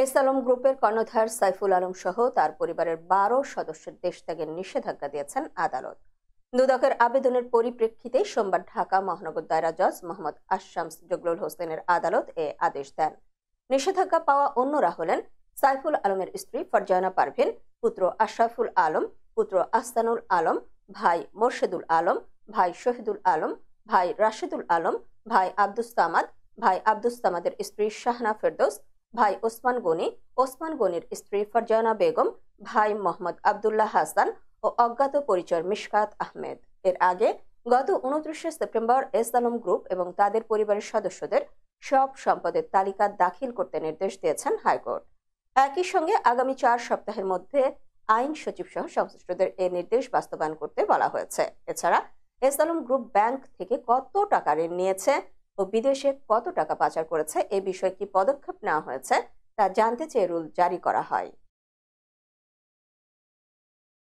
S Alam গ্রুপের কর্ণধার সাইফুল আলম সহ তার পরিবারের ১২ সদস্যের দেশ ত্যাগের নিষেধাজ্ঞা দিয়েছেন আদালত। দুদকের আবেদনের পরিপ্রেক্ষিতে সোমবার ঢাকা মহানগর দায়রা জজ মোহাম্মদ আশামস জগলুল হোসেনের আদালত এ আদেশ দেন। নিষেধাজ্ঞা পাওয়া অন্যরা হলেন সাইফুল আলমের স্ত্রী ফারজানা পারভিন, পুত্র আশরাফুল আলম, পুত্র আহসানুল আলম, ভাই মোর্শেদুল আলম, ভাই শহীদুল আলম, ভাই রাশেদুল আলম, ভাই আব্দুস সামাদ, ভাই আব্দুস সামাদের স্ত্রী শাহনা ফেরদৌস, ভাই ওসমান গনি, ওসমান গনির স্ত্রী ফারজানা বেগম, ভাই মোহাম্মদ আবদুল্লাহ হাসান ও অজ্ঞাত পরিচয় মিশকাত আহমেদ। এর আগে গত ২৯ সেপ্টেম্বর এস আলম গ্রুপ এবং তাদের পরিবারের সদস্যদের সব সম্পদের তালিকা দাখিল করতে নির্দেশ দিয়েছেন হাইকোর্ট। একই সঙ্গে আগামী ৪ সপ্তাহের মধ্যে আইন সচিব সহ সংশ্লিষ্টদের এ নির্দেশ বাস্তবায়ন করতে বলা হয়েছে। এছাড়া এস আলম গ্রুপ ব্যাংক থেকে কত টাকা ঋণ নিয়েছে ও বিদেশে কত টাকা পাচার করেছে এ বিষয়ে কি পদক্ষেপ নেওয়া হয়েছে তা জানতে চেয়ে রুল জারি করা হয়।